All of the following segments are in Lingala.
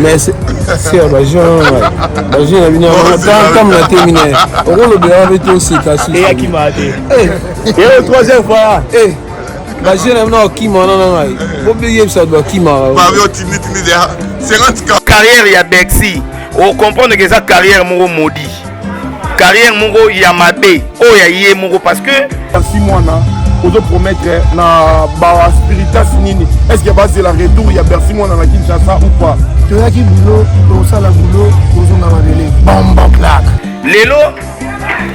Mais c'est bah jeune venu comme la terminée. On le bien avec aussi cassé. Et qui m'a dit. Et troisième fois. Eh. Bah jeune non qui m'a non. Oubliez ça doit qui m'a. Carrière il y a Bexi. On comprend que ça carrière mon maudit. Carrière mon Yamabe. Oh ya yé mon parce que 6 mois là. Vous promettre na ba spiritas nini. Est-ce qu'il y a basé la retour il y a Bercy moi dans la Kinshasa ou pas? Tu as qui boulot, pour ça la boulot, pour ça na relais. Bamba plaque. Lelo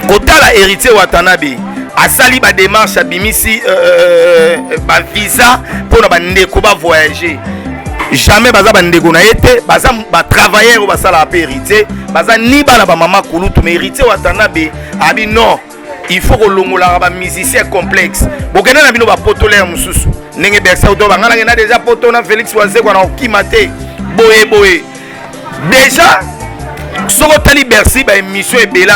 kotala héritier Watanabe. Asali ba démarche abimisi ba visa pour na bandeko ba voyager. Jamais baza bandeko na été, baza ba travailleur ou basala pa héritier, baza ni bana ba mama kulutu mais héritier Watanabe abi non. Il faut que l'on ait un musicien complexe. Si vous avez un poteau, vous avez déjà poteau, Félix Oazé, vous avez boé. Déjà, si vous avez Bercy, une émission est belle.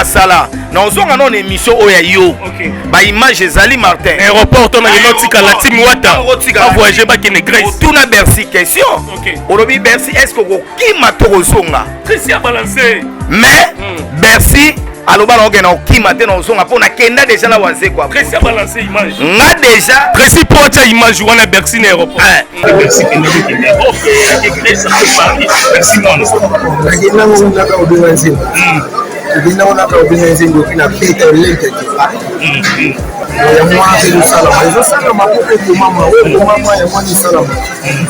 Nous avons une émission où il y a une image de Zali Martin. Aéroport, on a une autre la team Wata. On voyage pas qu'il y a une Grèce. Tout le Bercy, question. Aujourd'hui, Bercy, est-ce que vous avez Christian balancé. Mais Bercy. Alors on a qui matin on a kenda déjà là wanze quoi. Précis balancer image. Nga déjà précis pour ta image on a Bercy na aéroport. Bercy qui est OK, ça fait parler. Bercy non. Ngina ngona ka obenze. Ngina ngona ka obenze ngokina Peter Lente. Ya moi c'est ça là. Je ça ma pour maman, maman ya moi ni ça là.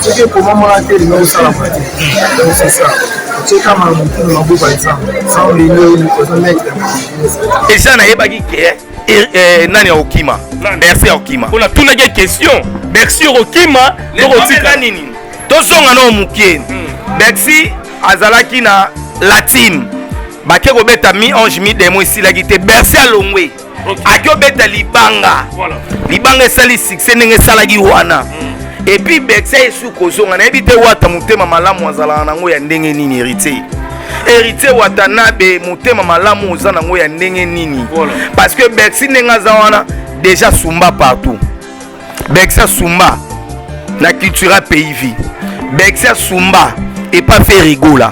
C'est que pour maman a été le ça là. Donc c'est ça. C'est comme un bouton par exemple. Sans les et ça n'a pas dit que nani okima. Bercy okima. On a tout une question. Bercy okima, le nini. Tozonga no mukie. Bercy azalaki na la team. Bake ko beta mi ange mi demo ici la gite Bercy alongwe. Akyo beta libanga. Voilà. Libanga sali succès ndenge salagi wana. Et puis Bercy sous kozonga na ebite wata mutema malamu azala nango ya ndenge nini héritier. Héritier Watanabe mutema malamu oza nango ya ndenge nini. Parce que Bercy ndenge zawana déjà sumba partout. Bercy sumba na culture pays vie. Bercy sumba et pas fait rigola.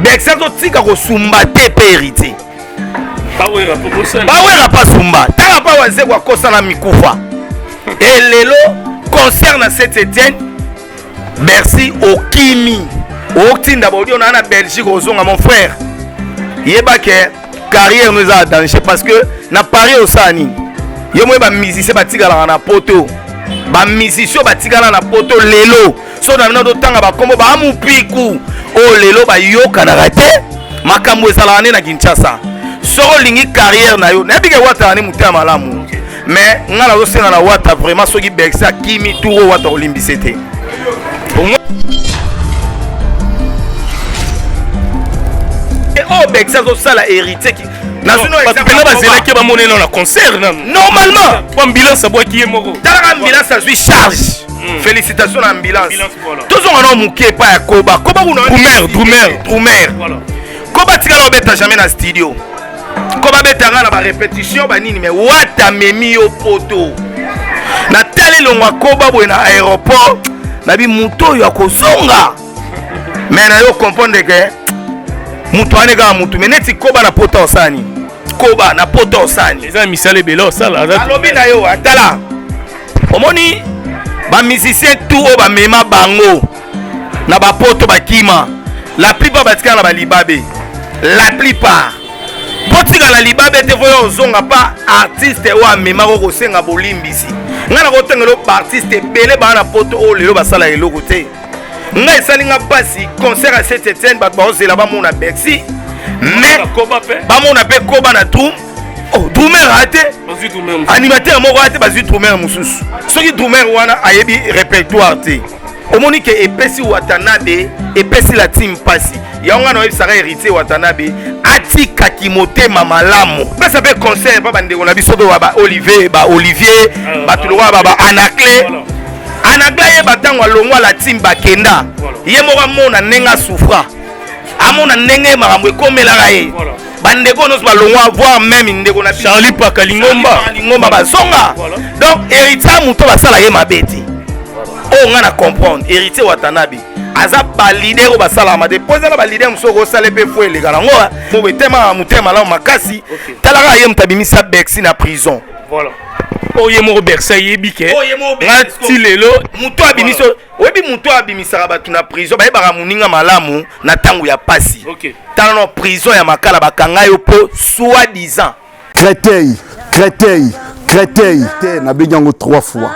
Bercy to tika ko sumba te pe héritier. Bawera pas sumba. Tanga pa waze kwa kosa na mikufa. Et lelo concerne Saint-Étienne, Bercy okimi. Otinda bodi on a na Belgique ozonga mon frère. Yeba ke carrière nous a danger parce que na Paris osani. Yemo ba musicien batikala na poto. Ba musicien batikala na poto lelo. So na ndo tanga ba kombo ba amupiku. O lelo ba yoka na raté. Makambo ezala na Kinshasa. So lingi carrière na yo. Na bige wata ni mutama malamu. Mais ngala osenga na wata vraiment soki Bercy kimi touro wata olimbisete. Oh Bercy ça la héritier qui national concert normalement ambulance à bois qui est moko. Dans l'ambulance ça suis charge. Félicitations à l'ambulance. Tous on a muké pas ya Koba. Koba ou non Drumer. Voilà. Koba tika beta jamais na studio. Koba beta na ba répétition ba nini mais wata memi yo poto. Na tali longwa Koba bo na aéroport na bi muto yo akozonga. Mais na yo comprendre que mutu anega mutu meneti Koba na poto osani. Koba na poto osani. Les amis misale belo ça là. Alobi na yo atala. Omoni ba musicien tout o ba mema bango na ba poto bakima. La plupart batika na ba libabe. La plupart botika na libabe te voyo zonga pa artiste wa mema ko senga bolimbisi. Ngana ko tengelo ba artiste belé ba na poto o lelo basala eloko te. Nga esalinga pasi concert à Saint-Étienne ba ozela ba mona Bercy. Mais ba mona pe Koba na Drum. Oh, Drumer raté. Animateur moko raté ba Drumer mususu. Soki Drumer wana ayebi répertoire te. Omoni ke epesi Watanabe, epesi la team pasi. Yanga no ebisaka héritier Watanabe, ati kakimote mamalamu. Pesa be concert ba bande on a biso do ba Olivier, ba tulwa ba Anaclé. Anaclé ba tangwa longwa la team bakenda. Ye moko mona nenga souffra. Amona nenge makambo ekomela ye. Bandeko nos balongwa voir même ndeko na Charlie Pakalingomba bazonga. Donc héritier muto basala ye mabeti. Oh, on a comprendre héritier Watanabe aza ba leader o basala ma déposer na ba leader msoko sale pe fo elegala ngo mo betema mutema la makasi talaka ye mutabimisa Bercy na prison. Voilà. Oye mo Bercy yebike. Ngati lelo muto abimiso oyebi muto abimisaka batu na prison ba yebaka muninga malamu na tangu ya pasi. OK. Tano prison ya makala bakanga yo po soi-disant. Créteil, na benyango 3 fois.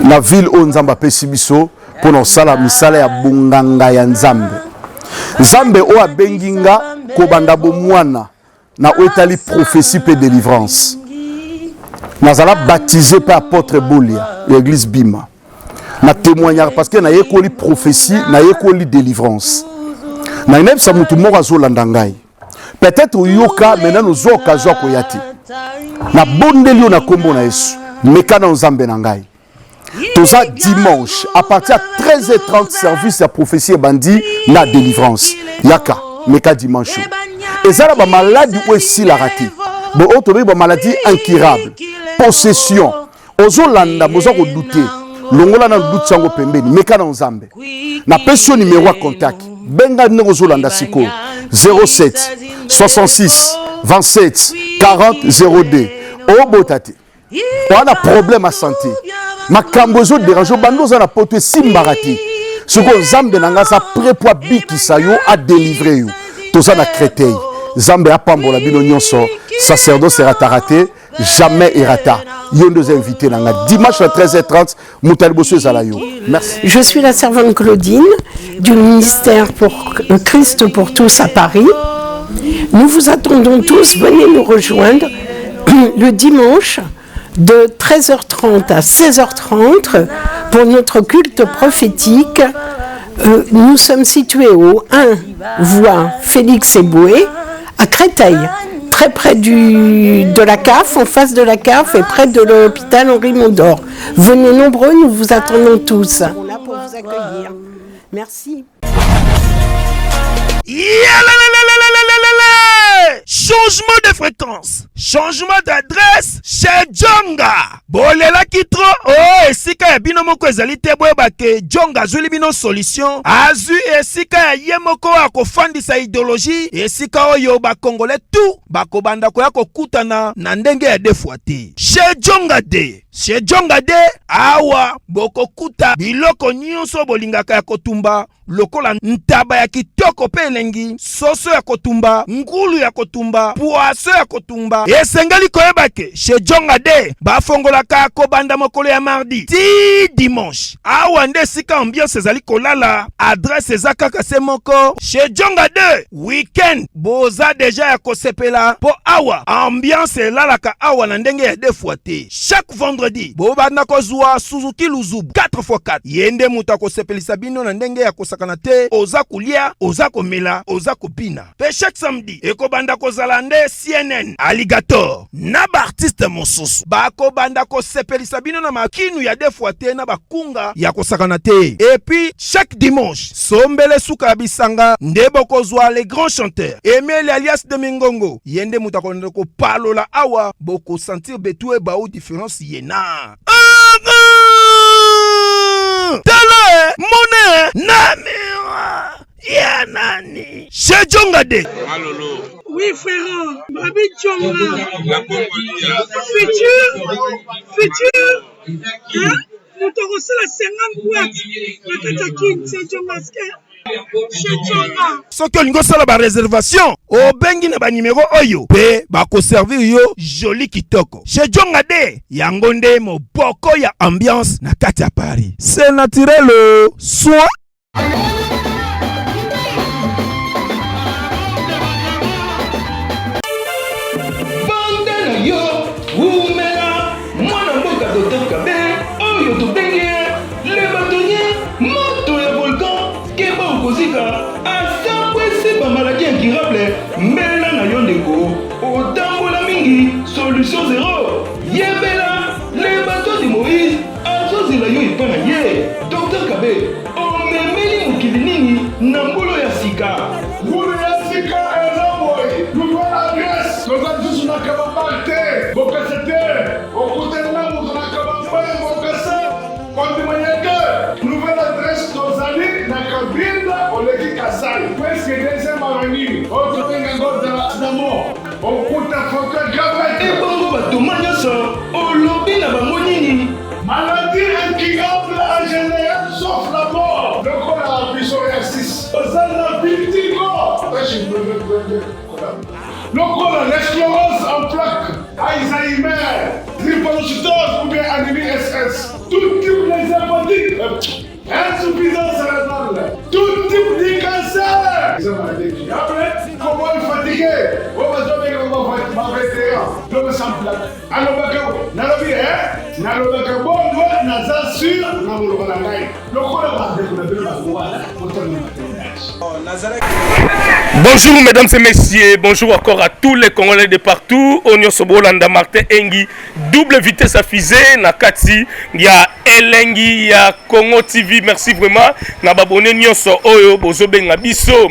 La ville où Nzamba Pesibiso pour nos sala misala ya bunganga ya Nzambe. Nzambe o abenginga ko banda bomwana na oetali prophétie pe délivrance. Nazala baptisé par apôtre Bolia, l'église Bima. Na témoignage parce que na yekoli prophétie, na yekoli délivrance. Na nem sa mutu moko azolanda ngai. Peut-être yoka maintenant nous occasion ko yati. Na bondeli na kombo na Yesu. Meka na Nzambe na ngai. Tout ça dimanche à partir de 13h30 service à prophétie et bandit na délivrance. Yaka meka dimanche. Et ça la maladie ou si la raté. Bon autre maladie incurable. Possession. Ozolanda boza ko douter. Longola na doute sango pembeni meka na Nzambe. Na pension numéro à contact. Benga ne ozolanda siko 07 66 27 40 02. Obotate. On a problème à santé. Ma cambozo dérange bando za na poto simbarati. Ce que Nzambe nanga sa prépoa biki sayo a délivrer you. Tout ça na Créteil. Nzambe a pambola bino nyonso. Sacerdoce raté, jamais errata. Yon deux invités nanga dimanche à 13h30 Moutaliboso Zalayo. Merci. Je suis la servante Claudine du ministère pour Christ pour tous à Paris. Nous vous attendons tous, venez nous rejoindre le dimanche de 13h30 à 16h30 pour notre culte prophétique. Nous sommes situés au 1 voie Félix Eboué à Créteil, très près de la CAF, en face de la CAF et près de l'hôpital Henri Mondor. Venez nombreux, nous vous attendons tous. On est là pour vous accueillir. Merci. Changement de fréquence, changement d'adresse chez Djonga. Bolela kitro, oh, esika ya bino moko ezali te boyeba ke Djonga azuli bino solution. Azu esika ya ye moko akofandisa idéologie, esika oyo ba Congolais tout bakobanda koya kokutana na ndenge ya defuate. Chez Djonga de. Chez Djonga de awa bokokuta biloko nyonso bolingaka ya kotumba lokola ntaba ya kitoko pe elengi, soso ya kotumba, ngulu ya kotumba, poaso ya kotumba. Esengeli koyeba ke chez Djonga de bafongolaka kobanda mokolo ya mardi ti dimanche. Awa nde sika ambiance ezali kolala, adresse eza kaka se moko. Chez Djonga de weekend boza deja ya kosepela po awa ambiance elalaka awa na ndenge ya defuate. Chaque vendredi bobanda kozwa Suzuki Luzubu 4x4 yende muta kosepelisa bino na ndenge ya kosakana te, oza kulia, oza komela, oza kopina. Pe chaque samedi ekobanda kozala nde CNN Alligator na ba artiste mosusu bakobanda kosepelisa bino na makinu ya defuate na bakunga ya kosakana te. Et puis chaque dimanche sombele suka bisanga nde bokozwa les grands chanteurs Emile alias de Mingongo yende muta konde ko palola awa boko sentir betue ba ou différence yena. Tala mone namira ya nani chez Djonga de. Oui frère, Babi Djonga. Futur. Hein? Nous te recevons 50 boîtes. Le Katakin, c'est Djonga. Soki olingo sala ba réservation obengi na ba numéro oyo pe ba ko servir yo joli kitoko chez Djonga de yango nde moboko ya ambiance na kati ya Paris. C'est naturel soit Bandana yo umela mwana mboka Dr Kabe oyo tobenge le bâtonnier moto ya volcan keba okozika asambwese ba maladie incurable mbela na yo ndeko otambola mingi solution zéro yebela le bateau de Moïse azozela yo epa na ye Dr Kabe omemeli mokili nini na mbolo ya sika mbolo ya sika ezaboye nouvelle adresse toza lisusu na kabambal te bokasa te okutana moto na kabambal bokasa kondimanyeke nouvelle adresse tozali oleki Kasai presque deuxième avenue otobenga ngo d'amor okuta photographe ebongo bato nyonso olobi na bango nini maladie incurable en général sauf la mort lokola psoriasis ozala vitiligo lokola la sclérose en plaques, Alzheimer, drépanocytose ou bien anémie SS, tout type les hépatites, insuffisance rénale, tout type de cancer. Comment il fatigué? On va donner ma vétéran, l'homme sans plaque. Alors, nalobi, nalobaka bongo, naza sûr, namoloba na ngai. Lokola bandeko na bino bakowana, otoni maternage. Bonjour mesdames et messieurs, bonjour encore à tous les Congolais de partout. Onyo Sobolanda Martin Engi, double vitesse à fusée, Nakati, il y a Elengi, il y a Congo TV, merci vraiment. Nababone Nyonso Oyo, Bozobe Ngabiso,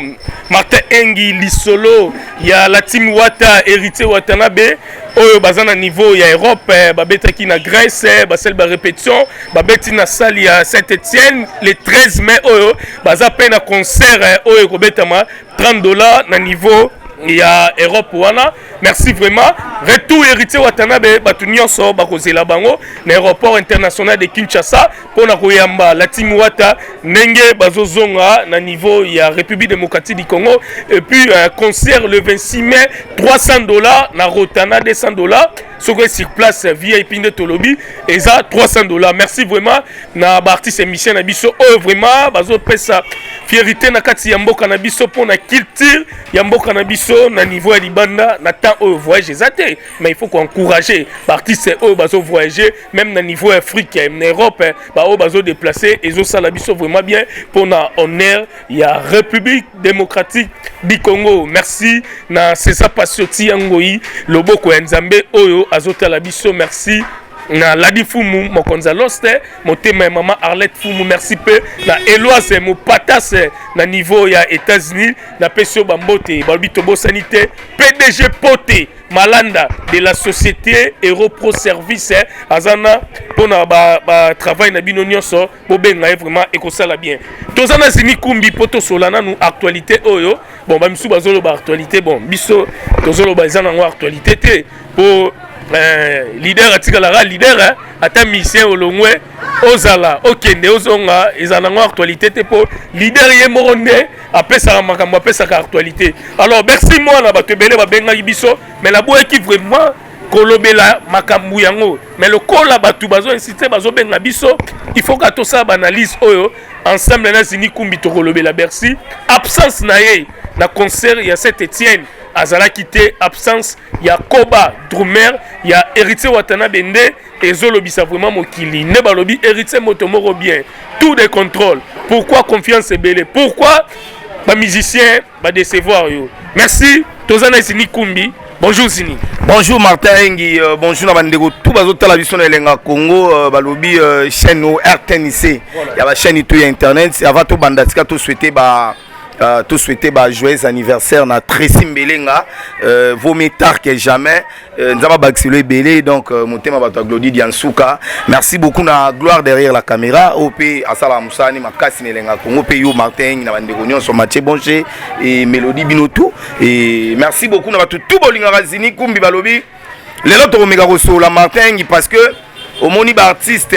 Martin Engi, Lisolo, il y a la team Wata, Héritier Watanabe. Oyo bazana niveau ya Europe babetaki na Grèce basel ba répétition babeti na salle ya Saint-Étienne le 13 mai oyo baza pe na concert oyo kobetama $30 na niveau ya Europe wana. Merci vraiment. Retour Héritier Watanabe batu nyonso bakozela bango na aéroport international de Kinshasa pona koyamba la team Wata ndenge bazozonga na niveau ya République démocratique du Congo et puis un concert le 26 mai $300 na Rotana $200 sur place VIP de Tolobi et ça $300. Merci vraiment na artiste émission na biso oh vraiment bazo pesa fierté na kati ya mboka na biso pona culture ya mboka na biso na niveau ya libanda na temps au voyage zaté mais il faut encourager artiste oh bazo voyager même na niveau Afrique en Europe ba oh bazo déplacer et zo sala biso vraiment bien pona honneur ya République démocratique du Congo. Merci na César Pasioti Ngoi loboko ya Nzambe oyo azota la biso. Merci na Ladi Fumu Mokonza Loste motema maman Arlette Fumu. Merci peu na Eloise Mopatas na niveau ya États-Unis na Pesio Bambote Balbito Sanité PDG Poté Malanda de la société Europro Service azana pona ba travail na bino nyonso bobenga vraiment ekosala bien. Tozana zini kumbi poto solana nu actualité oyo bon ba misu bazolo ba actualité bon biso tozolo ba ezana ngo actualité te pour leader atikala leader ata mission olongwe ozala okende ozonga ezana ngo actualité te pour leader ye moronde apesa makambo apesa ka actualité. Alors merci moi na batebele ba benga biso mais la boye qui vraiment kolobela makambu yango mais le kola batu bazo insister bazo benga biso il faut que to sa analyse oyo ensemble na zini kumbi to kolobela Bercy absence na ye na concert ya Saint-Étienne azala quitté absence ya Koba Drumer ya Héritier Watanabe nde ezolobisa vraiment mokili ne balobi Héritier motomoro bien tout des contrôles. Pourquoi confiance ebele, pourquoi ba musicien ba décevoir yo. Merci tozana zini kumbi. Bonjour Zini. Bonjour Martin Engi, bonjour na bandeko tout bazotala biso na elenga Congo balobi chaîne RTNC. Ya ba chaîne to internet avant to bandatika to souhaiter ba joyeux anniversaire na Tracy Mbelenga vaut mieux tard que jamais nzaba baxilo belé donc motema bato Glody Diansuka. Merci beaucoup na gloire derrière la caméra OP asala musani makasi nelenga Congo pe yo Martin na bandeko nyonso Mathieu Bonché et Mélodie Binotou et merci beaucoup na bato tout bolinga razini kumbi balobi lelo to omega koso la Martin parce que au moni ba artiste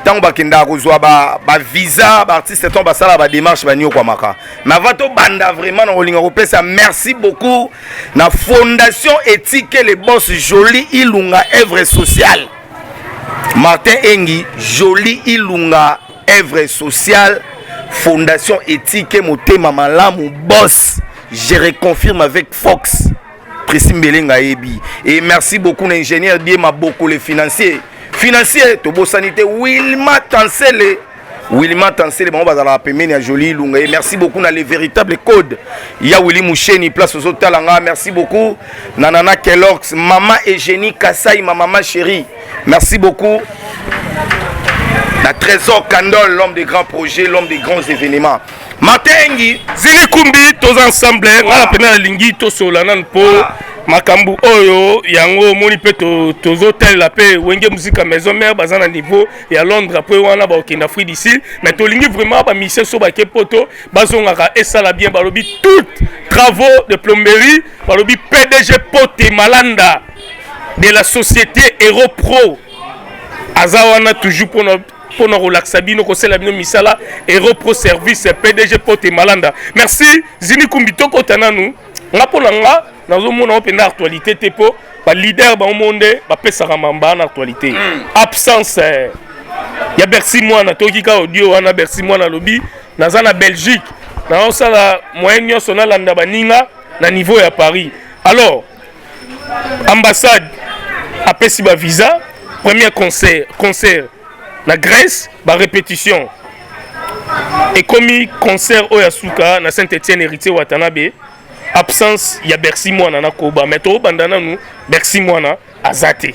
tant bakenda kozwa ba visa ba artiste tant basala ba démarche ba nyo kwa maka mais avant to banda vraiment na olinga kopesa merci beaucoup na fondation éthique les boss Joli Ilunga œuvre sociale Martin Engi Joli Ilunga œuvre sociale fondation éthique motema malamu boss je reconfirme avec Fox Tracy Mbelenga Ebi et merci beaucoup l'ingénieur bien ma beaucoup les financiers Tobo Sanité Wilma Tansele bon bazala pemeni ya Joli Lunga et merci beaucoup na les véritables codes ya Willy Moucheni place aux Otalanga. Merci beaucoup Nanana Kellogg's maman Eugénie Kasai ma maman chérie. Merci beaucoup la Trésor Kandol l'homme des grands projets, l'homme des grands événements. Martin Engi Zili kumbi tous ensemble ngala pena lingi to solana po makambu oyo yango moni pe tozotelela pe wenge musique maison mère baza na niveau ya Londres pe wana ba okenda Afrique du Sud mais tolingi vraiment ba mission so ba ke poto bazongaka esala bien balobi tout travaux de plomberie balobi PDG Pote Malanda de la société Hero Pro azawana toujours pour nous relaxer bino ko sela bino misala Hero Pro service PDG Pote Malanda merci Zini Kumbito kotana nous nga pona nga nazomona opena actualité te po ba leader ba monde ba pesaka mamba na actualité absence ya Bercy mwana toki ka audio wana Bercy mwana lobi naza na Belgique na osala moyen nyonso na landa baninga na niveau ya Paris alors ambassade apesi ba visa premier concert na Grèce ba répétition et comme concert oyasuka na Saint-Étienne héritier Watanabe absence ya Bercy mwana na koba mais to bandana nous Bercy mwana azate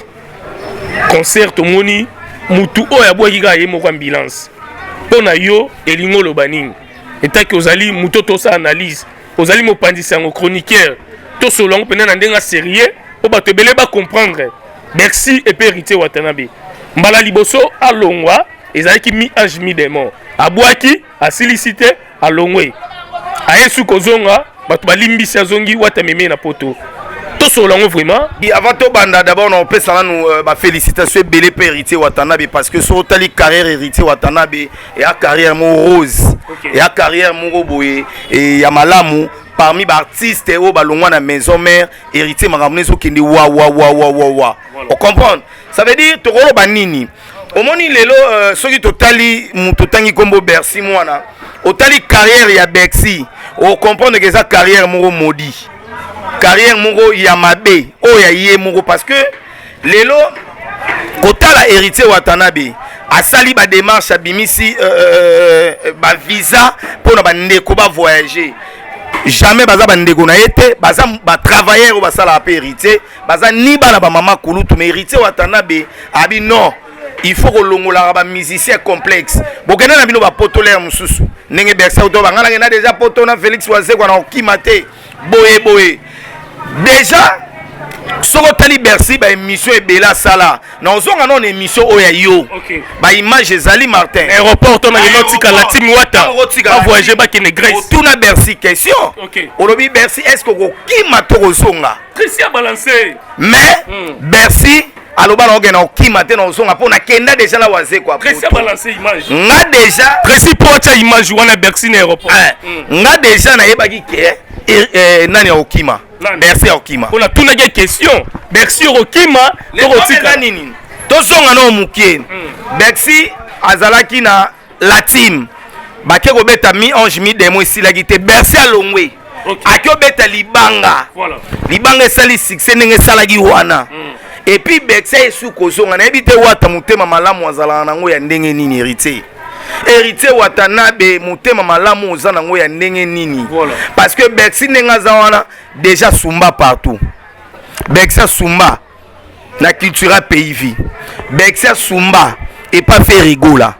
concert tomoni mutu oya bwaki ga ye moko ambulance pona yo elingo lobaning etaki ozali muto to sa analyse ozali mopandisa ngo chroniqueur to solongo pena na ndenga sérieux po bato ebele ba comprendre Bercy et héritier Watanabe mbala liboso alongwa ezalaki mi ange mi démon abwaki asilicité alongwe ayesu kozonga bato balimbisi azongi watameme na poto to solango vraiment et avant to banda d'abord on peut ça nous ba félicitations belé pe héritier Watanabe parce que so tali carrière héritier Watanabe et a carrière mo rose et a carrière mo boye et ya malamu parmi ba artistes et ba longwa na maison mère héritier makamune so kindi wa on comprend ça veut dire to rolo banini omoni lelo soki totali muto tangi kombo Bercy mwana otali carrière ya Bercy on comprend que sa carrière moko maudit carrière moko ya mabe o ya yé moko parce que lelo kotala héritier Watanabe asali ba démarche abimisi ba visa pour na bandeko ba voyager jamais baza bandeko na été baza ba travailleur ba sala pe héritier baza ni bana ba mama kulutu mais héritier Watanabe abi non il faut que l'ongola ba musicien complexe bokena na bino ba potolaire mususu ndenge Bercy auto bangala ngena déjà poto na Félix Wazé kwa na okimate boye déjà soko tali Bercy ba émission ebela sala na ozonga non émission oya yo ba image ezali Martin aéroport to na notika la team wata ba voyager ba kene Grèce tout na Bercy question olobi Bercy est-ce que okimate kozonga Christian balancé mais Bercy aloba na ogena okimate na ozonga pona kenda déjà la Wazé kwa Christian balancé image nga déjà Christian pocha image wana Bercy na aéroport nga déjà na yebaki ke nani okima Bercy okima on a tout na question Bercy okima to rotika nini to zonga no mukie Bercy azalaki na la team bake ko beta mi ange mi demo isilaki te Bercy alongwe akio beta libanga libanga sali succès ndenge salaki wana et puis Bercy esu kozonga na ebite wata mutema malamu azala nango ya ndenge nini héritier Watanabe mutema malamu oza nango ya ndenge nini parce que Bercy nenga zawana déjà sumba partout Bercy sumba na culture pays vie Bercy sumba et pas faire rigola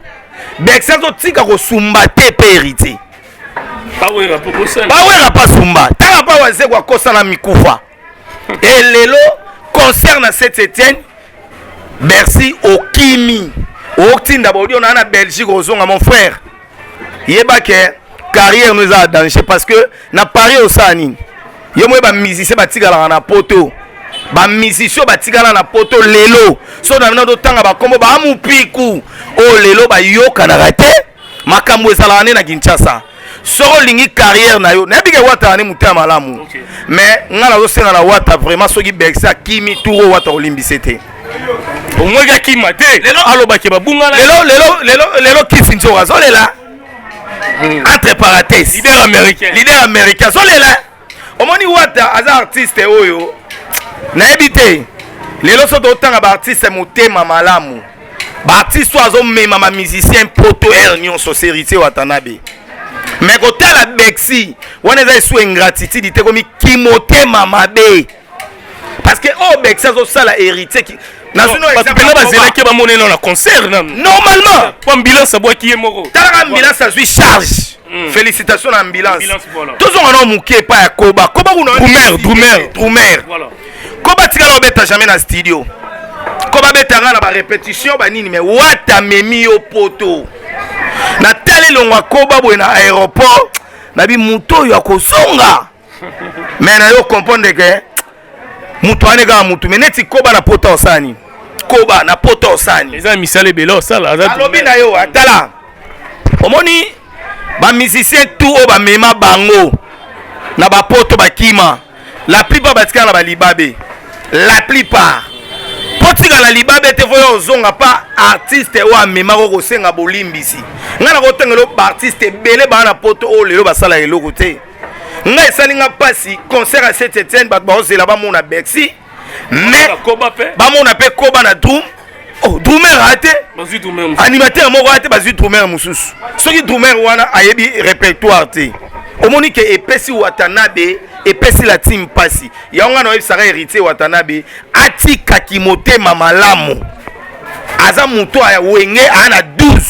Bercy zo tika ko sumba te pe héritier bawera pas sumba tanga pa Wazé kwa kosa na mikufa et lelo concert na Saint-Étienne Bercy okimi otinda bodio na Belgique ozonga mon frère yeba ke carrière nous a danger parce que na Paris osani yo mo ba musicien batikala na poto ba musicien batikala na poto lelo so na ndo tanga ba kombo ba mupiku o lelo ba yoka na rate makambo ezala na Kinshasa soko lingi carrière na yo na bige wata ni mutama malamu mais ngala zo sena na wata vraiment soki Bercy kimi touro wata olimbisete omwega kimate aloba ke babunga lelo kisi nzoka zolela entre parenthèses leader américain zolela omoni wata aza artiste oyo na ebite lelo so totanga ba artiste motema malamu ba artiste azo mema ma musicien poto nyonso héritier Watanabe mais kotala Bercy wana eza sous ingratitude te komi kimotema mabe parce que Bercy azo sala héritier Batupena bazelaki bamone na concert normalement po ambulance abwaki ye moko talaka ambulance azwi charge félicitations na ambulance tozonga na moke epai ya koba drumer koba tikala obeta jamais na studio koba betanga na barépétition banini mais wata memi yo poto na tali longwa koba boye na aéroport na bi muto oyo akozonga mais na yo comprendre que mutu ane kaka mutu mais neti koba na poto osani koba na poto osani eza misala ebele osala alobi na yo atala omoni bamusicien tout oyo bamema bango na bapoto bakima la plupart batikala na balibabe la plupart po tika na libabe te foyo ozonga pa artiste oyo amemako kosenga bolimbisi ngai na kotengela baartiste ebele baa na poto oyo lelo basala eloko te ngai esali nga mpasi concert ya Saint Etienne bato baozela bamona Bercy mais bamona mpe koba na drum drumer ate animateur moko ate bazwi drumer mosusu soki drumer wana ayebi répertoire te omoni ke epesi Watanabe epesi la team mpasi yango nga na oyebisaka héritier Watanabe atikaki motema malamu aza moto aya wenge aa na 12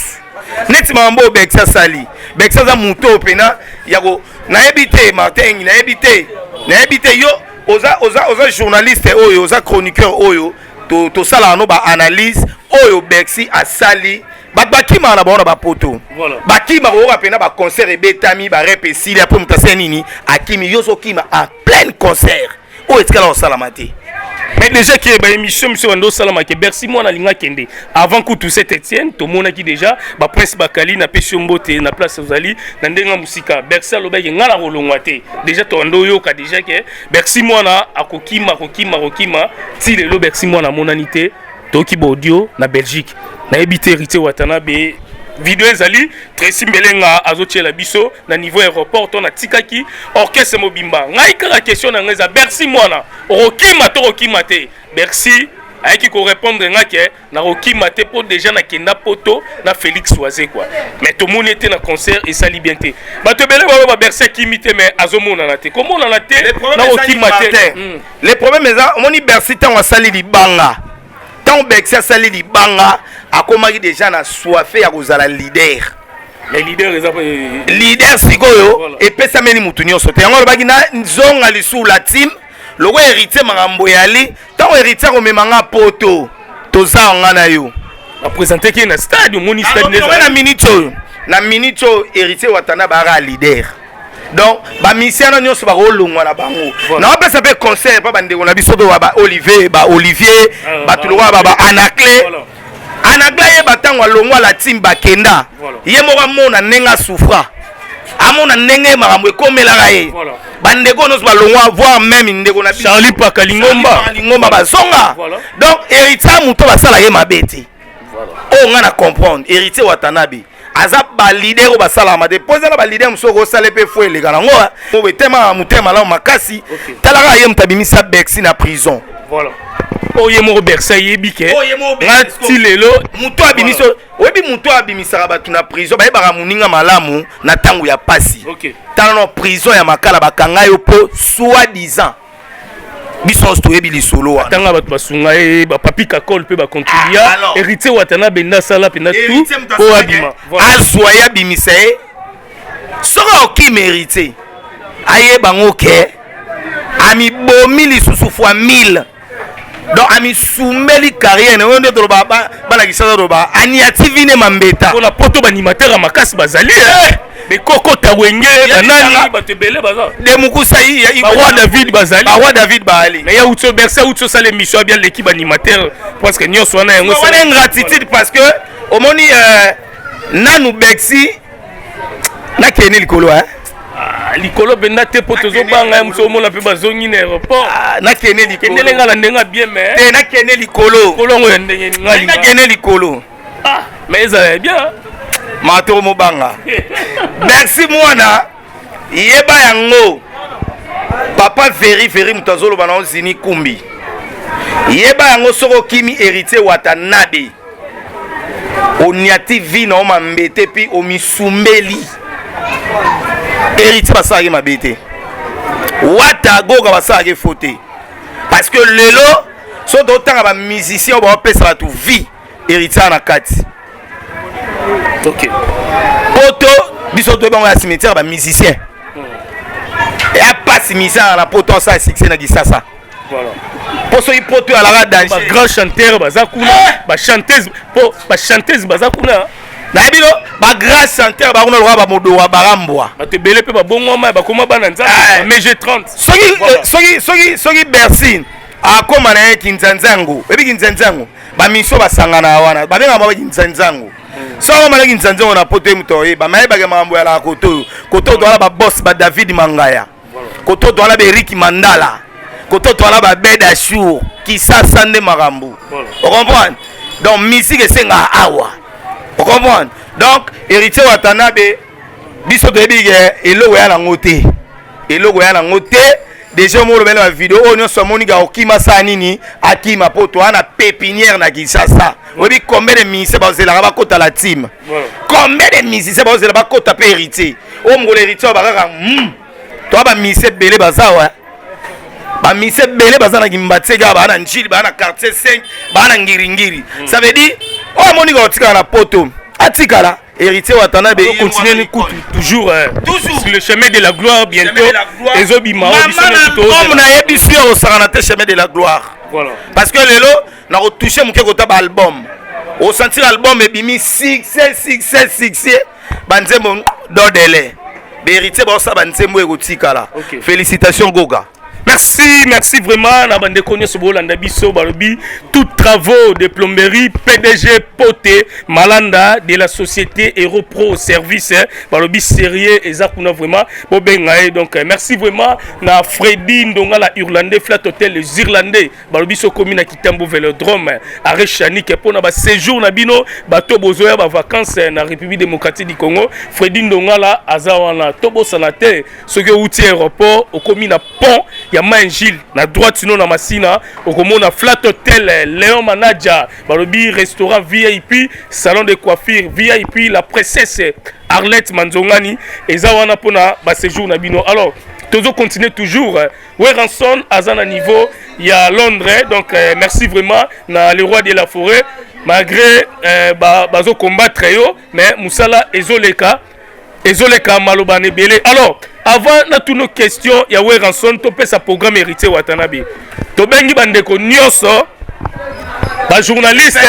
neti mambo oyo Bercy asali Bercy aza moto pena yako nayebi te Martin nayebi te yo oza journaliste oyo oza chroniqueur oyo tosalaka no baanalyse oyo Bercy asali bato bakimaka na bango na bapoto bakimaka oyoka mpena baconcert ebetami barep esili apres moto asali nini akimi yo ozokima en plein concert oyo etikala kosalama te mais déjà que ba émission monsieur Wando Salama que Bercy moi na linga kende avant que tout cet Etienne to mona ki déjà ba prince bakali na pesi mbote na place ozali na ndenga musika Bercy alobaki ngala kolongwa te déjà to ndo yoka déjà que Bercy moi na akokima ti lelo Bercy moi na monanité to ki audio na Belgique na ebité héritier Watanabe video ezali Tracy Mbelenga azotiela biso na niveau aéroport to na tikaki orchestre mobimba ngai kaka question na ngeza Bercy mwana okima to okima te Bercy ayaki ko répondre ngake na okima te po déjà na kenda poto na Félix Oisé quoi mais to moni était na concert et sali bien te bato bele ba Bercy kimite mais azomona na te komona na te na okima te les problèmes eza omoni Bercy tango asali libanga tant Bercy asali libanga akomaki déjà na soifé ya kozala leader les leaders leader sikoyo epesameli mutu nyonso te yango alobaki na zonga lisu la team loko héritier makambo yali ntango héritier akomemanga poto toza nga na yo apresente ki na stade omoni stade na minute oyo héritier Watanabe aka leader donc bamisiano nyonso bakolongwa na bango naopesa mpe concert mpa bandeko na biso to baolivier bato lokwa baanacle anagla ye batango alongwa la team bakenda ye moko amona ndenge asufra amona ndenge makambo ekomelaka ye bandeko nyonso balongwa voire même ndeko na Charlie Paka lingomba bazonga donc héritier moto basala ye mabe te oyo nga na comprendre héritier Watanabe aza balider oyo basalaka te mpo ezala balider mosu okosala mpe fo eleka nango oyo etemaka motema malamu makasi talaka ye moto abimisa Bercy na prison oye moko Bercy yebi ke ngati lelo muto abimiso oyebi muto abimisaka bato na prison bayebaka moninga malamu na ntango ya pasi tala na prison ya makala bakanga yo po soi-disant biso nyonso toyebi lisolo wana tanga bato basunga ye bapapi kakol mpe bacontribuya héritier Watanabe nda asala mpena tu po abima azwa ye abimisa ye soki okima héritier ayeba ngo ke amibomi lisusu fois 1000 donc ami soumeli carrière on de droba bala kisasa droba aniative ne mambeta pour la poto animateur à makasi bazali mais koko tawenge banani batebele baza de mukusa yi roi David bazali roi David baali mais ya utso Bercy utso sale mission bien l'équipe animateur parce que nyonso wana yango c'est une gratitude parce que au moni nanu Bercy na keni likolo likolo benda te po tozobanga muso mona pe bazongi na aéroport na kene likolo kendelenga la ndenga bien mais te na kene likolo kolongo ya ndenge ngali na kene likolo mais ça bien mato mobanga Bercy mwana yeba yango papa veri mutazolo bana ozini kumbi yeba yango soko kimi héritier Watanabe oniati vi na oma mbete pi omisumbeli héritier basalaki mabe te wata goka basalaki fo te parce que lelo so totanga bamusicien oyo baopesa bato vie héritier na kati. Ok. Poto biso toyebango ya cimetière bamusicien eya pasi misala na poto osala succès na disasa. Voilà. Po soki poto alaka danger ba grand chanteur baza kuna ba chanteuse baza kuna nayebi lo ba grand chanteur bakuna lokwa bamodo wa barambwa bato ebele mpe babongwama bakoma bana nzambe mais j'ai 30 soki Bercy akoma na ye kinzanzango ebi kinzanzango bamisio basangana wana babenga maba kinzanzango soko malaki kinzanzango na poto emuto oyeba mayebake makambo yalaka koto toala baboss ba David Mangaya koto toala ba Eric Mandala koto toala ba Beda Shour kisasa nde makambo on comprend donc musique esenga awa on comprend donc héritier Watanabe biso toyebi ke eloko ya nango te déjà mo lobela ba vidéo o nyonso moni ga okima sa nini akima poto ana pépinière na Kinshasa obi combien de ministres bazela ba kota la team combien de ministres bazela ba kota pe héritier o ngolo héritier ba kaka to ba ministres belé bazawa ba ministres belé bazana kimbatega ba na njili ba na quartier 5 ba na ngiringiri ça veut dire o moni ga otika na poto atikala héritier Watanabe continuer toujours sur le chemin de la gloire bientôt les obima comme na yebisi au saranate chemin de la gloire. Voilà. Parce que lelo na retoucher mon kota ba album au sentir album et bimi 6 banzembo dodele héritier ba sa banzembo erotikala. Félicitations Goga. Merci vraiment na bande konyo so bolanda biso balobi tout travaux de plomberie PDG Poté Malanda de la société Hero Pro Service balobi sérieux ezakuna vraiment bobenga donc merci vraiment na Freddy Ndonga la Irlandais Flat Hotel les Irlandais balobi so commune Kitambo Vélodrome à Rechanik pour na ba séjour na bino bato bozoya ba vacances na République démocratique du Congo Freddy Ndonga la azawana tobo sanate ce que outil aéroport au commune na pont ya Mangil na droite sinon na Masina okomona Flat Hotel Léon Manaja balobi restaurant VIP salon de coiffure VIP la princesse Arlette Manzongani ezawana pona ba séjour na bino alors tozo continuer toujours Weranson azana niveau ya Londres donc merci vraiment na le roi de la forêt malgré bazo combattre yo mais musala ezoleka maloba nebele alors avant na toutes nos questions ya Weranson to pe sa programme héritier Watanabe to bengi bandeko nyonso ba journaliste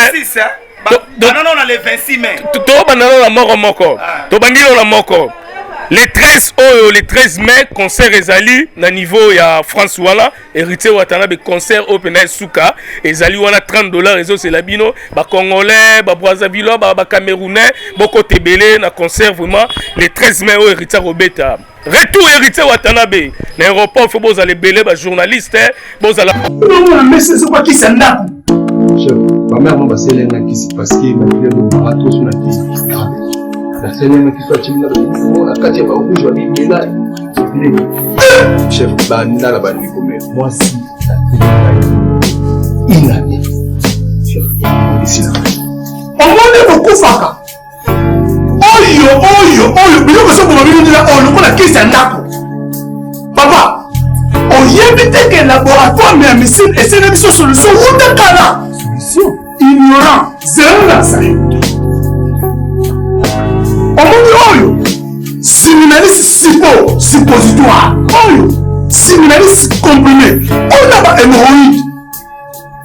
non on a les 26 mai to banana la moko to bangi la moko les 13 mai concert ezali na niveau ya France wala héritier Watanabe concert open air suka ezali wana $30 ezo c'est la bino ba congolais ba brazzaville ba camerounais boko tebele na concert vraiment les 13 mai au héritier Robeta retour héritier Watanabe na aéroport faut boza les belé ba journaliste boza la non mais c'est quoi qui s'endap chef ma mère m'a passé l'un qui s'est parce que ma fille de marathon sur la télé la scène qui soit timide la katia ba rouge wa bibela chef banda la bandi comme moi si il a dit chef ici là on va beaucoup faka oyo biloko so ko bino ndila on ko la kisa ndako papa oyebi te que laboratoire mais missile et c'est une solution ou de kala solution ignorant zéro la ça omoni oyo séminaliste suppositoire oyo séminaliste comprimé on a ba hémorroïde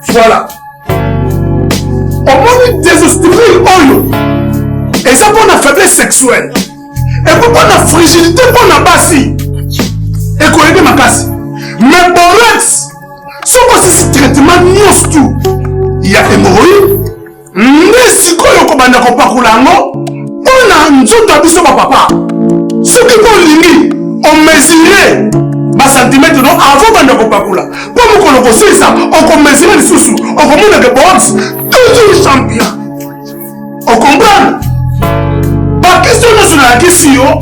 voilà omoni désostril oyo et ça pour la faiblesse sexuelle et pour la fragilité pour la basi et qu'on aide ma casse mais borex ce que c'est traitement nyos tout il y a hémorroïde mais si quoi yoko banda ko pakulango on a nzoto abiso ba papa ce qui ko lingi on mesurer ba centimètre non avant banda ko pakula pour mo ko ko ça on ko mesurer les sous on ko mona que box toujours champion on comprend ba question sur la question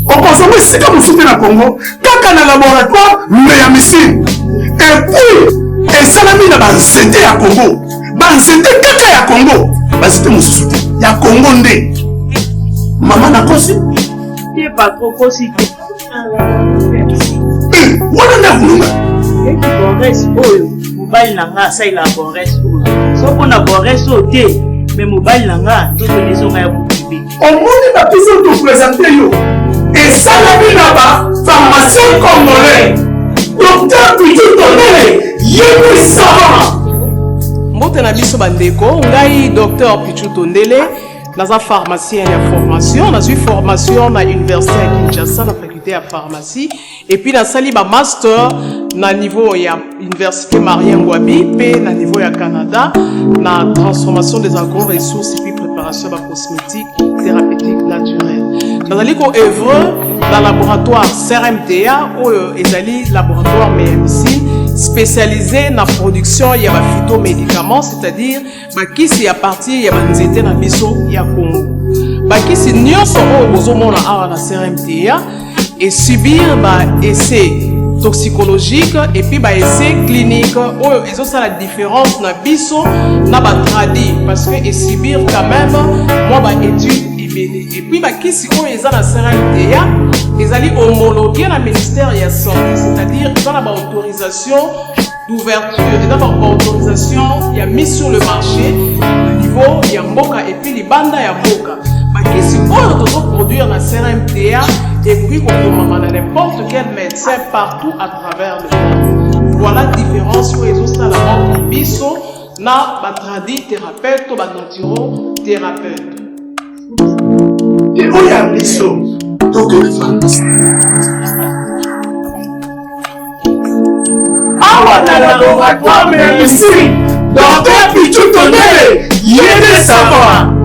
on consomme si comme soutien na Congo kaka na laboratoire mais ya missile et puis et salami na ba santé ya Congo ba santé kaka ya Congo ba c'était mon soutien ya Congo ndé maman na kosi c'est pas trop kosi wana na kulunga et tu progresses oyo mobali nanga ça il a bon resto so pour na bon resto te mais mobali nanga to connaissons ya boubi on monte na biso to présenter yo et ça la vie là-bas pharmacien congolais docteur Pichu Tondele yébi savant mbote na biso bandeko ngai docteur Pichu Tondele naza pharmacien ya formation nazwi formation na université ya Kinshasa na faculté ya pharmacie et puis nasali ba master na niveau ya université Marie Ngouabi pe na niveau ya Canada na transformation des agro-ressources et puis préparation de cosmétiques thérapeutiques naturelles. Nazali ko œuvre dans laboratoire CRMTA ou ezali laboratoire MMC spécialisé dans la production ya ba phytomédicaments, c'est-à-dire bakisi ya partir ya banzete na biso ya Congo. Bakisi nyonso o bozomona awa na CRMTA et subir ba essai toxicologique et puis ba essai clinique oh ils ont ça la différence na biso na ba tradi parce que et subir quand même moi ba étude et puis ba kisi ko eza na CRMTA ils allaient homologuer na ministère ya santé c'est-à-dire ils ont la autorisation d'ouverture et d'abord autorisation il y a mis sur le marché au niveau ya mboka et puis les banda ya mboka bakisi oyo tozo produire na CRMTA et puis qu'on a n'importe quel médecin partout à travers le monde. Voilà la différence où ils ont ça la biso na batradi thérapeute ou batantiro thérapeute. Et où y a biso donc les pharmacies. Awa na laboratoire mais ici docteur Pichu Tondele yébi savant.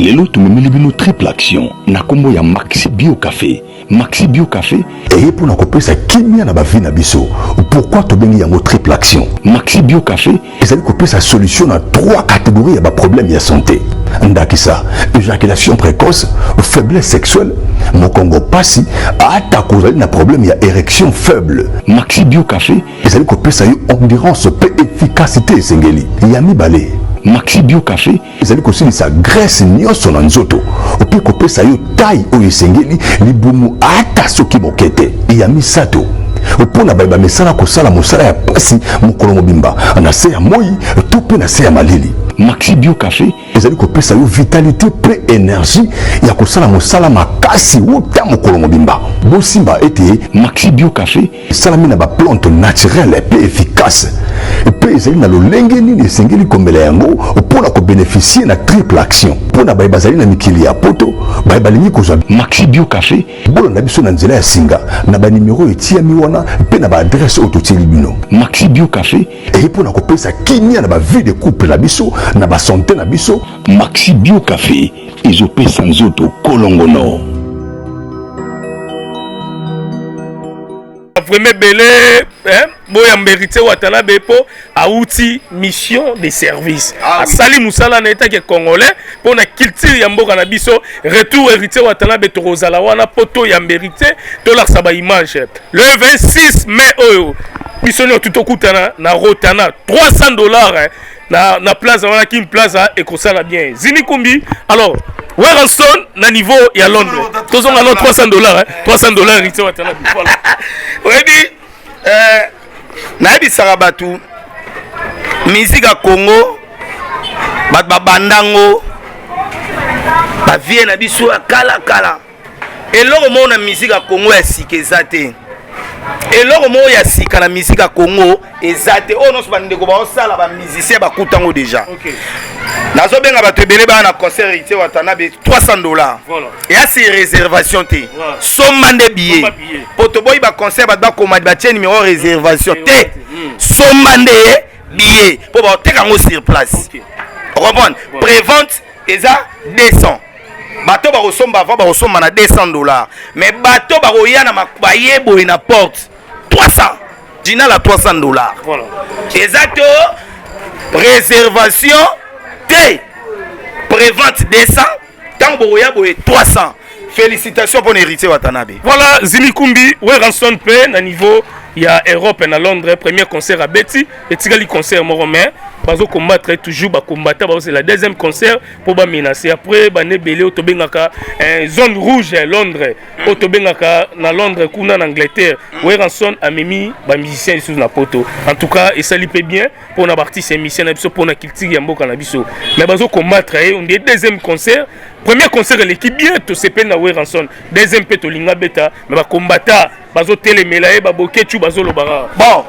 lelo tumemeli bino triple action na kombo ya Maxi Bio Café. Maxi Bio Café et pour na kopesa kimia na bavi na biso. Pourquoi to bengi yango triple action? Maxi Bio Café ezali kopesa solution na 3 catégories ya ba problème ya santé. Ndakisa, éjaculation précoce, faiblesse sexuelle, mokongo pasi, ata kozali na problème ya érection faible. Maxi Bio Café ezali kopesa yo endurance pe efficacité esengeli. Ya mibale Maxi Bio Café ezali kosilisa graisse nyonso na nzoto ope kopesa yo taille oyo esengeli libumu ata soki bokete ya misato opona bayeba mesala kosala mosala ya pasi mokolo mobimba na se ya moi to pe na se ya malili. Maxi Bio Café ezali kopesa yo vitalité pe énergie ya kosala mosala makasi uta mokolo mobimba. Bosimba ete Maxi Bio Café salami na ba plante naturelle pe efficace pe ezali na lolenge nini esengeli kombela yango opona ko bénéficier na triple action pona bayeba zali na mikili ya poto bayeba lingi kozwa Maxi Bio Café bolo na biso na nzela ya singa na ba numéro etia miwana pe na ba adresse ototeli bino. Maxi Bio Café et pona ko pesa kimia na ba vie de couple na biso na ba santé na biso. Maxi Bio Café ezopesa nzoto kolongono. Vraiment belé hein boya mérité watana bepo auti mission de service asali musala na état ke congolais pour na culture ya mboka na biso retour hérité watana beto rozala wana poto ya mérité to la saba image le 26 mai oyo biso no tutokutana na rotana $300 hein, na place wana ki place et ko sala bien zini kumbi alors Weranson na niveau ya Londres. Tous on a $300 hein. $300 hérité watana voilà. Oui, nayebi sarabatu musique à Congo bat babandango ba vie na biso kala kala eloko mo na musique à Congo ya sikezate eloko mo ya sika na musique à Congo ezate o no so bande ko ba osala ba musicien ba kutango déjà. OK. Nazo benga bato ebele ba na concert ité watana be $300. Voilà. Et c'est réservation té. Voilà. Sommande billet. Poto boy ba concert ba komadi ba tie numéro réservation té. Sommande billet pour ba teka ngo sur place. OK. Comprendre? Prévente eza 200. Bato ba resomba avant ba resomba na $200. Mais bato ba roya na mabayebo na porte 300. Dina la $300. Voilà. Exacto. Réservation T. Prévente 200. Tant boya boye 300. Félicitations pour l'héritier Watanabe. Voilà, Zimikumbi, Weranson P, na niveau il y a Europe na Londres premier concert à Betty et tikali concert moromé bazo combattre toujours ba combattre c'est la deuxième concert pour ba menacer après ba nebelé otobengaka zone rouge à Londres otobengaka na Londres kuna en Angleterre Weranson a mimi ba musicien sous na poto en tout cas et ça lui fait bien pour na artiste émission na biso pour na culture ya mboka na biso mais bazo combattre on dit deuxième concert. Premier concert l'équipe bien to se peine na Weranson deuxième pe to linga beta mais ba combattre bazo telemela ba bokechu bazo lobara bon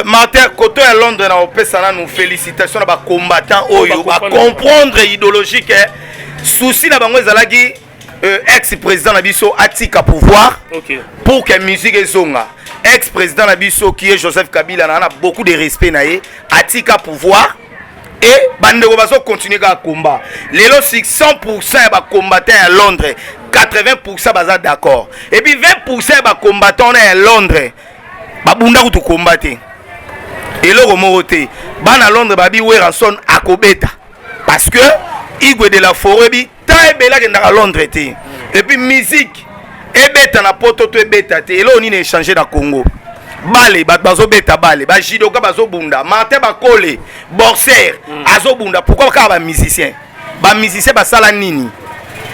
Martin côté à Londres na opesana nous félicitations na ba combattant oyo ba comprendre idéologie que souci na bango ezalaki ex-président na biso atika pouvoir pour que musique ezonga ex-président na biso qui est Joseph Kabila na beaucoup de respect na ye atika pouvoir et bandeko bazo continuer à combat lelo 100% ba combattant à Londres 80% baza d'accord et puis 20% ba combattant à Londres ba bunda kutu combattre et le remoroté bana Londres babi Weranson akobeta parce que Igwe de la forêt bi ta ebela ke na Londres té et puis musique ebeta na poto to ebeta té et là on y échanger na Congo Bale bazo beta bale ba jidoka bazo bunda Martin Bakole boxer azo bunda pourquoi ka ba musicien ba sala nini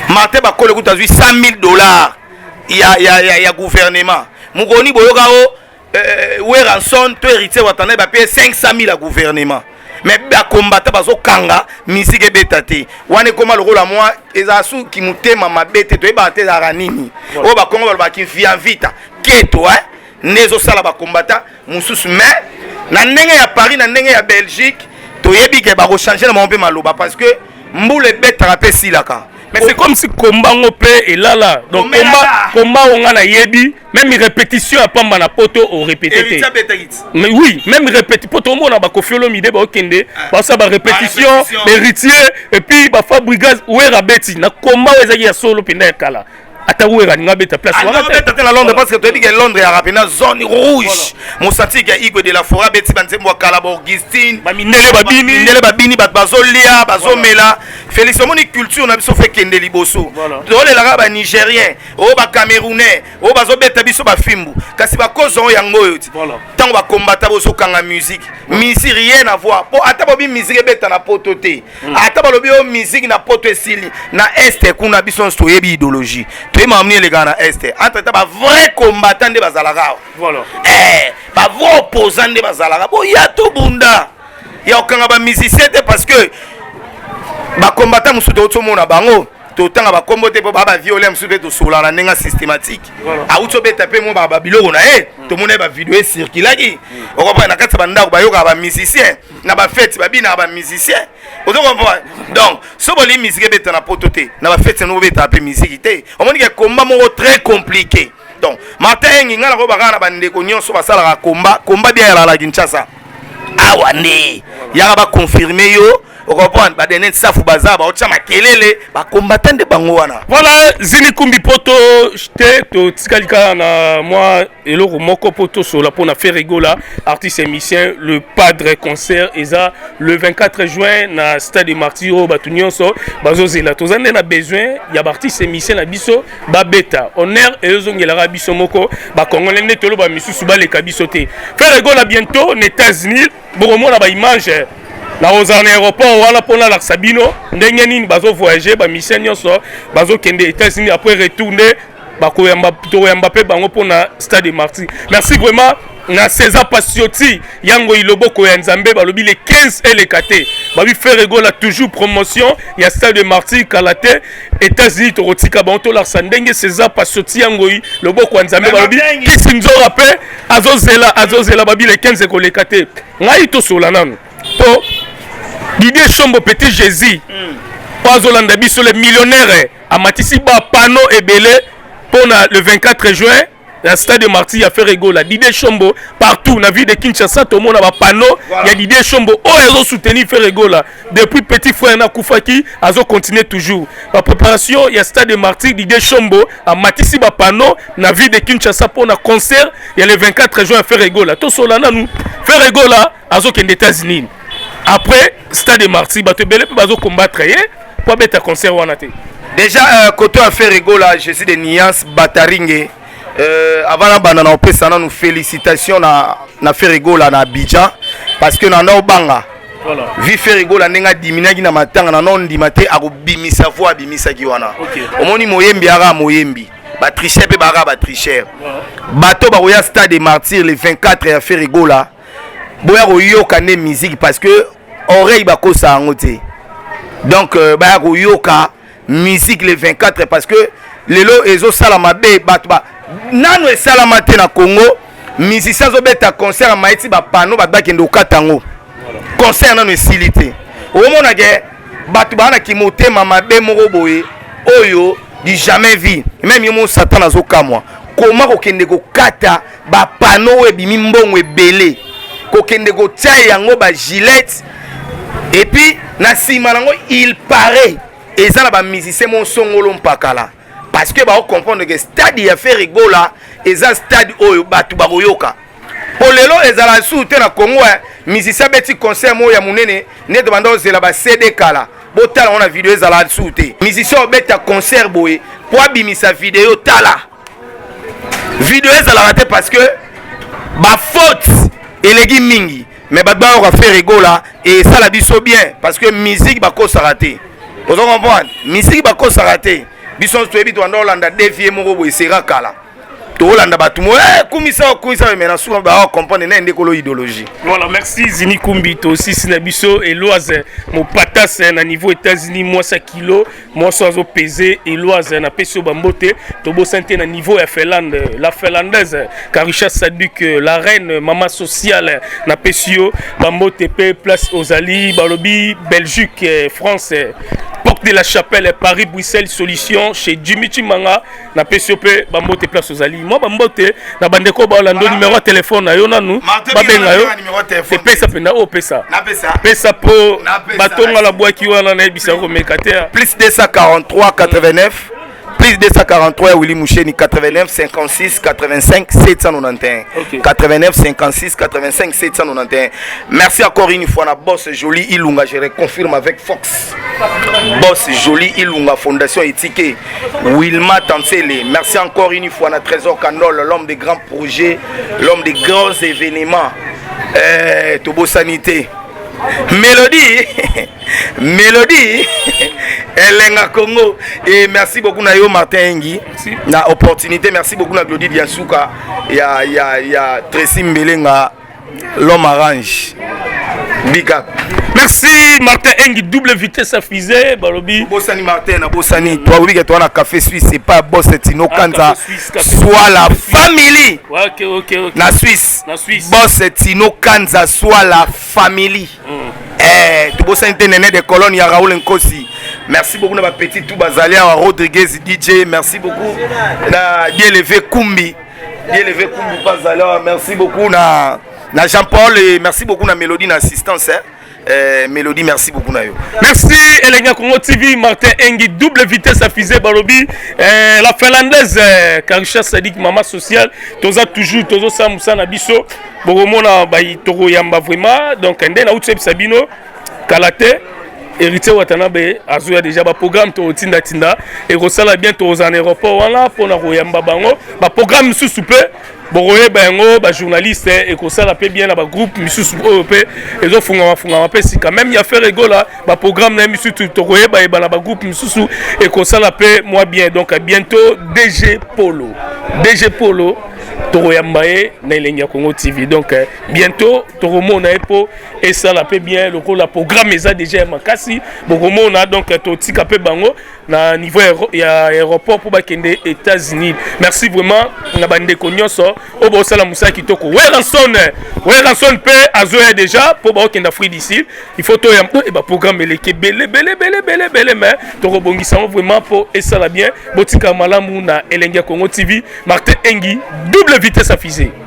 Martin Bakole kuta zui $100,000 ya gouvernement mukoni boyoka o Weranson to héritier watane ba payer 500,000 à gouvernement mais ba combattre bazo kanga musique beta te wane koma lokolo la moi ezasu ki mutema mabete to eba te za nini o ba kongo ba ki via vita keto nezo sala ba combattant mususu mais na ndenge ya Paris na ndenge ya Belgique toyebi ke ba changer na mombe maloba parce que mbule beta rapé silaka mais c'est comme si combat ngopé et là donc combat on a yebi même répétition à pamba na poto au répéter mais oui même répéter poto mo na ba kofiolo mide ba okende ba ça ba répétition héritier et puis ba fabrigas ouera beti na combat ezaki ya solo pinda kala ata ouera nga beta place wana beta la Londres parce que tu dis que Londres a rapina zone rouge mon senti que Igwe de la forêt beti banzembo kala ba Augustine ba mindele babini bazolia bazomela Félix moni culture na biso fait kende liboso to le la ba nigérien o ba camerounais o bazo beta biso ba fimbu kasi ba kozo yango yoti tant ba combattre boso kanga musique rien à voir po ata ba bi musique beta na poto te ata ba lobi o musique na poto esili na est kuna biso sto yebi idéologie tu m'as amené les gars na est entre ta ba vrai combattant de bazalaka ba vrai opposant de bazalaka bo ya to bunda ya okanga ba musicien parce que ba combattant musu to mona bango to tanga ba combote po ba violer musu to sola na nenga systématique a uto beta pe mo ba biloko na to mona ba vidéo circulaki o comprendre na katsa banda ba yoka ba musicien na ba fête ba bina ba musicien o to comprendre donc so boli musique beta na pototé na ba fête no beta pe musique té o moni ke combat mo très compliqué donc Martin nginga na ko ba kana bande ko nyonso ba sala combat bien la Kinshasa awande ya ba confirmer yo on comprend ba denen safu bazaba otcha makelele ba combattant de bango wana voilà zili kumbi poto te to tikalika na moi eloko moko poto so la pona faire rigola artiste et musicien le padre concert eza le 24 juin na stade de Martyro batunyonso bazozela tozande na besoin ya artiste et musicien na biso ba beta honneur et ozongela biso moko ba congolais ne tolo ba misusu ba le kabiso te faire rigola bientôt aux États-Unis bon na ba image na ozana aéroport wala pona la Sabino ndenge nini bazo voyager ba mission nyonso bazo kende États-Unis après retourner ba koyamba pe bango pona stade de Martyr. Merci vraiment na César Passioti yango iloboko ya Nzambe balobi les 15 et les 4 babi faire rigola toujours promotion ya stade de Martyr Kalate États-Unis torotika banto la sandenge César Passioti yango iloboko ya Nzambe balobi kisinzo rappel azozela babi les 15 et les 4 ngai to solana po Didier Chombo Petit Jésus Pazolanda biso les millionnaires a matisi ba panneau ebele pour le 24 juin la stade de Martyr a fait rigola Didier Chombo partout na ville de Kinshasa tout le monde a ba panneau il y a Didier Chombo ils ont soutenu fait rigola depuis petit frère na Koufaki azo continuer toujours la préparation il y a stade de Martyr Didier Chombo a matisi ba panneau na ville de Kinshasa pour un concert il y a le 24 juin a fait rigola tout solana nous fait rigola azo ken États-Unis. Après stade de Martyr bato belé pe bazo combattre pour beta concert wana te déjà côté à faire rigola je suis de Nias Bataringue avant la banda na opesa na nous félicitations na Ferrigola na Abidjan parce que na banga voilà vi Ferrigola nenga diminaki na matanga na non dimate akobimisa voix abimisa ki wana omoni moyembi ara moyembi ba tricher pe bara ba tricher bato ba roya stade des martyrs le 24 ya Ferrigola boya koyoka ne musique parce que oreille ba ko sa ngote donc ba koyoka musique le 24 parce que lelo ezo salama be bato ba nano e salama te na Congo musicien zo beta concert maiti ba pano ba bakende okatango concert nano esilité omona ke bato ba na kimote mama be moko boye oyo du jamais vu même yo satan azo kamwa comment kokende kokata ba pano ebimi mbongo ebele kokende ko tia yango ba gilette et puis na sima nango il paraît eza na ba musicien mon songolo mpakala parce que ba comprendre que stade ya Ferrigola eza stade oyo batu ba koyoka polelo ezala soute na Congo musicien beti concert mo ya munene net bando zela ba CD kala botala on a vidéo ezala soute musicien beta concert boye po abimisa vidéo tala vidéo ezala raté parce que ba faute elegi mingi mais ba ba ko Ferrigola et ça la biso bien parce que musique ba ko raté vous comprenez musique ba ko raté bison to ebito ndo landa défier moko bo sera kala to landa batumo kumisa mais na souvent ba comprendre na ndekolo idéologie. Voilà, merci Zini Kumbi to aussi sinabiso et loise mon patas na niveau États-Unis moi 100 kg moi so peser et loise na peso bambote to bo santé na niveau ya Finlande la finlandaise Karisha Saduk la reine maman sociale na pesio bambote pe place aux Ali balobi Belgique France Porte de la Chapelle Paris Bruxelles solution chez Jimmy Chimanga na PCP bambote place aux Ali moi bambote na bandeko ba lando numéro de téléphone na yo nanu ba benga yo te pesa pena o pesa pesa po batonga la boaki wana na ebisa ko mekatea plus 243 89 plus 243 Willy Moucheni 89 56 85 791 89 56 85 791. Merci encore une fois na boss Joli Ilunga, je reconfirme avec Fox. Boss Joli Ilunga Fondation Éthique Wilma Tansele. Merci encore une fois na Trésor Canol, l'homme des grands projets, l'homme des grands événements. Tobo Sanité. Mélodie Elenga Congo et merci beaucoup na yo Martin Engi na opportunité merci beaucoup na Glody Diansuka ya Tracy Mbelenga l'homme orange big up. Merci Martin Engi double vitesse à fusée balobi Bossani Martin na Bossani toi oui que toi na café suisse c'est pas boss Tino Kanza soit la famille OK na Suisse boss Tino Kanza soit la famille tu Bossani Ténéné de colonne ya Raoul Nkosi. Merci beaucoup na ba petit tout bazalia Rodriguez DJ merci beaucoup na Dielevé Kumbi bazalia merci beaucoup na Jean-Paul et merci beaucoup na Mélodie na assistance Mélodie merci beaucoup na yo. Merci Elenga Congo TV Martin Engi double vitesse à fusée balobi la finlandaise Karisha Sadik maman sociale toza toujours tozo samusa na biso boromona bayi toro yamba vraiment donc ndena utse Sabino Kalate héritier Watanabe azoya déjà ba programme to tinda et rosala bientôt aux aéroports wana pona royamba bango ba programme sous soupe boroye bango ba journaliste et ko sala pe bien na ba groupe misusu pe ezo funga pe si quand même ya faire rigola ba programme na misusu to roye ba na ba groupe misusu et ko sala pe moi bien donc à bientôt DG Polo Toroyambaye na Elenga Congo TV donc bientôt Toromona epo et ça la peut bien le rôle la programme eza déjà makasi bokomona donc totika pe bango na niveau ya aéroport pour bakende États-Unis. Merci vraiment na bande konyoso o bo sala musa kitoko Weranson pe azoya déjà pour ba kenda Afrique d'ici il faut to et ba programme eleke belé mais torobongisa vraiment pour et ça la bien botika malamu na Elenga Congo TV Martin Engi double vitesse à fusée.